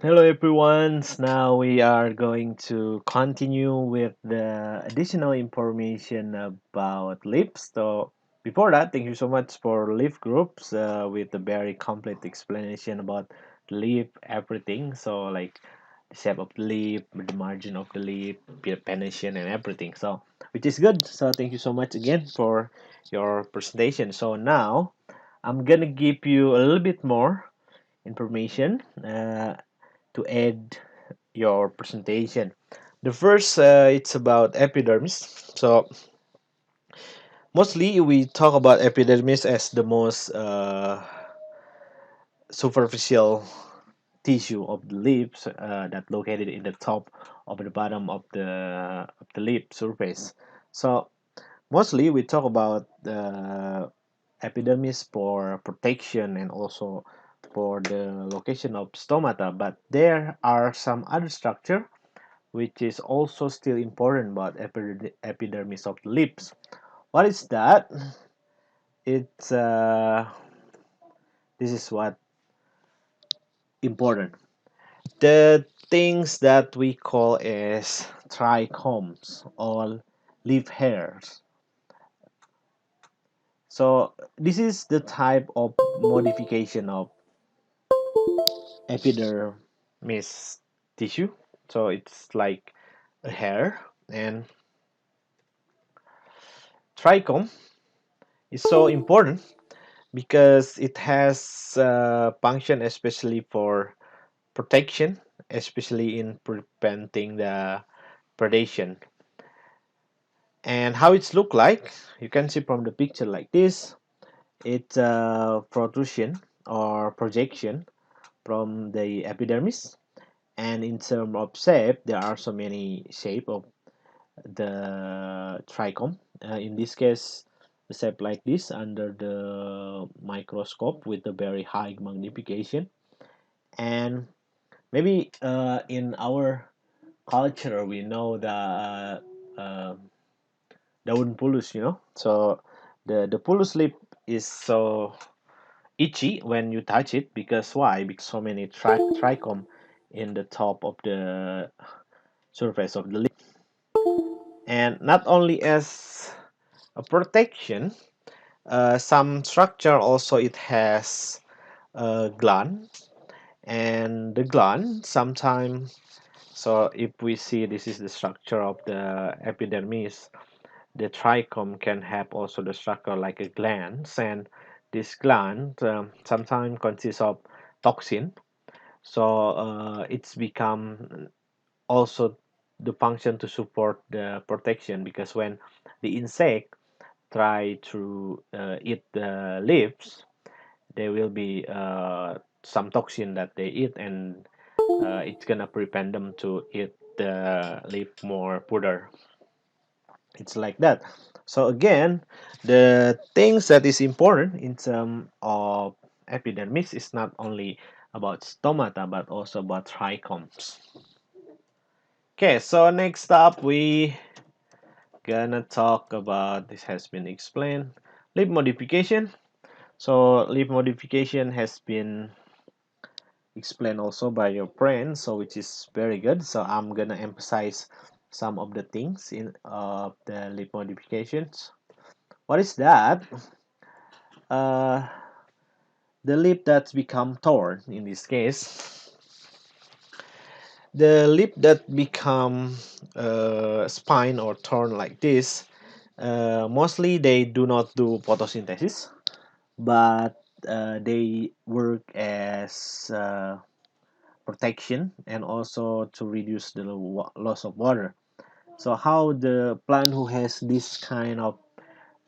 Hello everyone. Now we are going to continue with the additional information about LIPs. So before that, thank you so much for LIP groups with a very complete explanation about the lip, everything. So like the shape of the lip, the margin of the lip, the penetration and everything. So which is good. So thank you so much again for your presentation. So now I'm gonna give you a little bit more information to add your presentation. The first, it's about epidermis. So mostly we talk about epidermis as the most superficial tissue of the lips that located in the top of the bottom of the lip surface. So mostly we talk about the epidermis for protection and also for the location of stomata, but there are some other structure which is also still important about epidermis of the lips. What is that? It's this is what important. The things that we call as trichomes or lip hairs. So this is the type of modification of epidermis tissue. So it's like a hair, and trichome is so important because it has function especially for protection, especially in preventing the predation. And how it's look like, you can see from the picture like this. It's a protrusion or projection from the epidermis, and in terms of shape there are so many shape of the trichome. In this case, the shape like this under the microscope with a very high magnification. And maybe in our culture we know the daun pulus, So the pulus lip is so itchy when you touch it, because why? Because so many trichome in the top of the surface of the lip. And not only as a protection, some structure also it has a gland, and the gland sometimes. So if we see this is the structure of the epidermis, the trichome can have also the structure like a gland, and this gland sometimes consists of toxin. So it's become also the function to support the protection, because when the insect try to eat the leaves, there will be some toxin that they eat, and it's gonna prevent them to eat the leaf more further. It's like that. So again, the things that is important in terms of epidermis is not only about stomata but also about trichomes. Okay, so next up we gonna talk about, this has been explained, lip modification. So lip modification has been explained also by your friend, so which is very good. So I'm gonna emphasize some of the things in the lip modifications. What is that? Uh, the lip that's become torn in this case. The lip that become spine or torn like this, mostly they do not do photosynthesis, but they work as protection and also to reduce the loss of water. So how the plant who has this kind of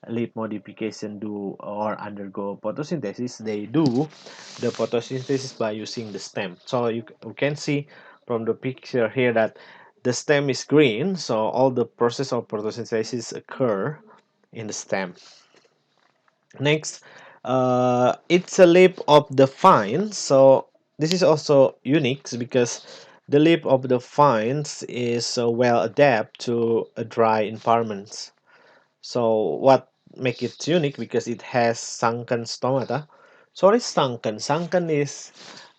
lip modification do or undergo photosynthesis? They do the photosynthesis by using the stem. So you can see from the picture here that the stem is green, so all the process of photosynthesis occur in the stem. Next, it's a lip of the vines. So this is also unique because the lip of the vines is well adapted to a dry environment. So what make it unique? Because it has sunken stomata. So what is sunken? Sunken is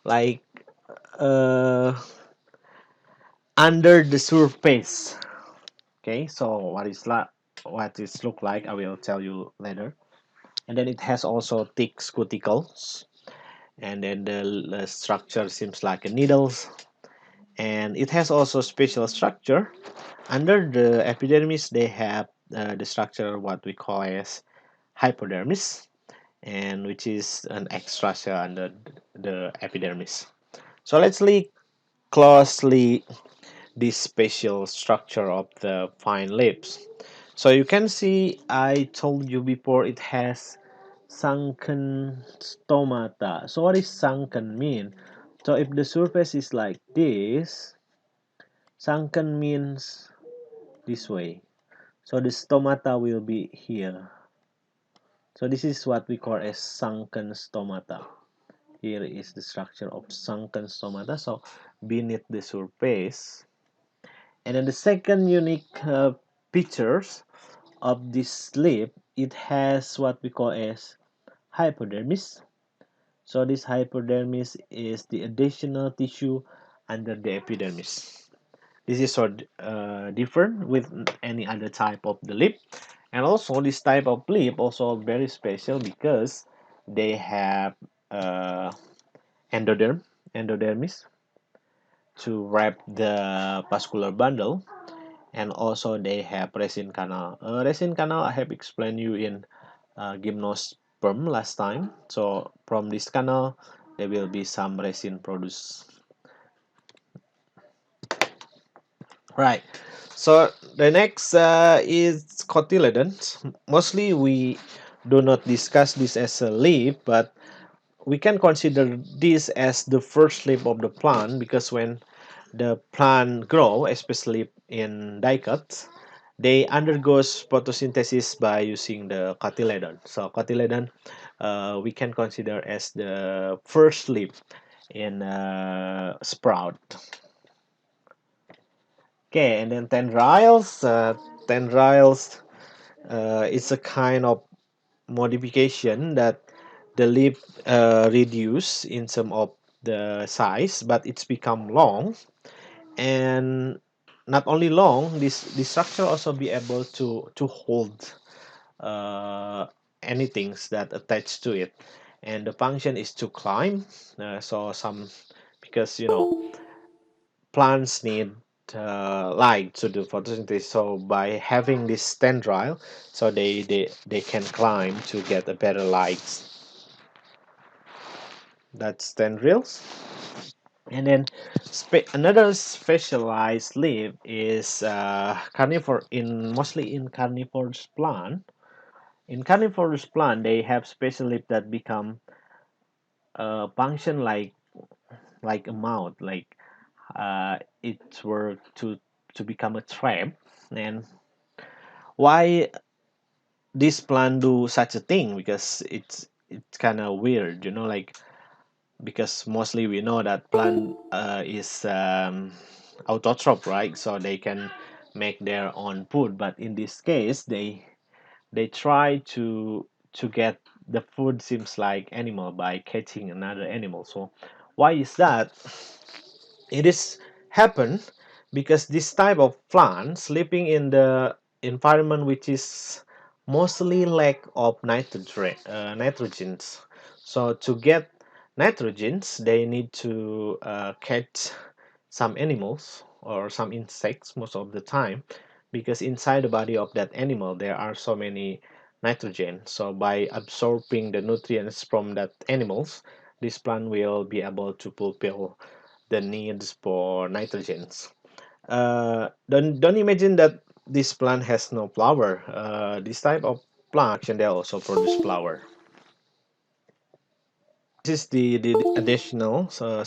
like uh, under the surface. Okay, so what it look like, I will tell you later. And then it has also thick cuticles, and then the structure seems like a needles, and it has also special structure under the epidermis. They have the structure what we call as hypodermis, and which is an extra cell under the epidermis. So let's look closely this special structure of the fine lips. So you can see I told you before it has sunken stomata. So what is sunken mean? So if the surface is like this, sunken means this way. So the stomata will be here. So this is what we call as sunken stomata. Here is the structure of sunken stomata. So beneath the surface. And then the second unique features of this lip, it has what we call as hypodermis. So this hypodermis is the additional tissue under the epidermis. This is so different with any other type of the lip. And also this type of lip also very special because they have uh, endodermis to wrap the vascular bundle, and also they have resin canal. Resin canal I have explained you in gymnosperm last time. So from this canal there will be some resin produced. Right. So the next is cotyledons. Mostly we do not discuss this as a leaf, but we can consider this as the first leaf of the plant, because when the plant grow, especially in dicots, they undergoes photosynthesis by using the cotyledon. So cotyledon we can consider as the first leaf in sprout. Okay, and then tendrils. Tendrils is a kind of modification that the leaf reduce in some of the size, but it's become long. And not only long, this structure also be able to hold uh, anything that attach to it, and the function is to climb. So some, because plants need light to do photosynthesis, so by having this tendril, so they can climb to get a better light. That's tendrils. And then another specialized leaf is carnivore, in mostly in carnivorous plant. In carnivorous plant they have special leaf that become function like a mouth, like it were to become a trap. And why this plant do such a thing? Because it's kind of weird, like, because mostly we know that plant is autotroph, right? So they can make their own food, but in this case they try to get the food, seems like animal, by catching another animal. So why is that? It is happen because this type of plant living in the environment which is mostly lack of nitrogens. So to get nitrogens they need to catch some animals or some insects most of the time, because inside the body of that animal there are so many nitrogen. So by absorbing the nutrients from that animals, this plant will be able to fulfill the needs for nitrogens. Don't imagine that this plant has no flower. This type of plant actually they also produce flower. This is the additional, so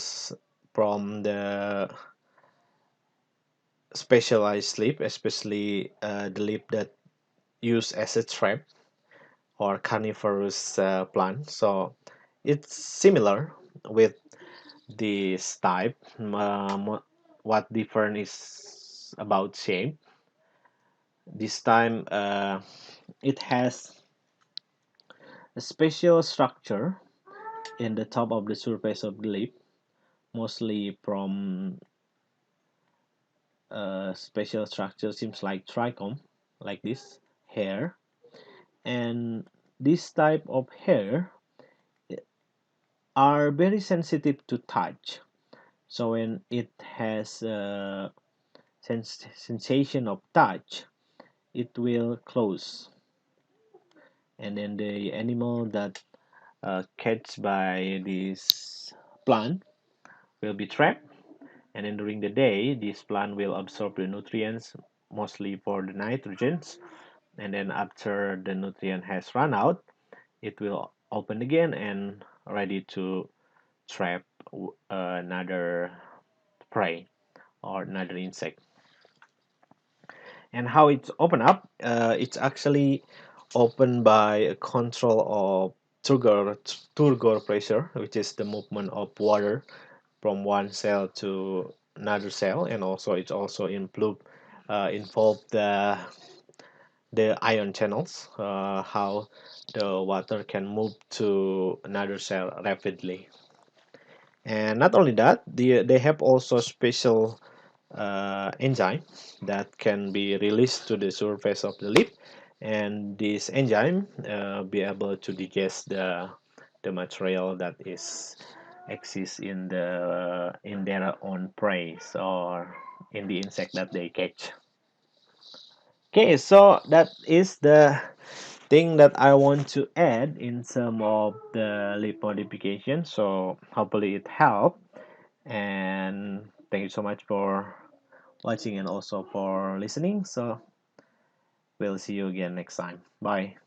from the specialized leaf, especially the leaf that used as a trap or carnivorous plant. So it's similar with this type. What different is about shape. This time it has a special structure in the top of the surface of the leaf. mostly from special structure, seems like trichome, like this hair. And this type of hair are very sensitive to touch. So when it has a sensation of touch, it will close. And then the animal that catch by this plant will be trapped. And then during the day, this plant will absorb the nutrients, mostly for the nitrogens. And then after the nutrient has run out, it will open again and ready to trap another prey or another insect. And how it's open up, it's actually opened by a control of turgor pressure, which is the movement of water from one cell to another cell. And also it's also involve the ion channels, how the water can move to another cell rapidly. And not only that, they have also special enzyme that can be released to the surface of the lip, and this enzyme be able to digest the material that is exists in their own prey or in the insect that they catch. Okay, so that is the thing that I want to add in some of the lip modification. So hopefully it helped, and thank you so much for watching and also for listening. So we'll see you again next time. Bye.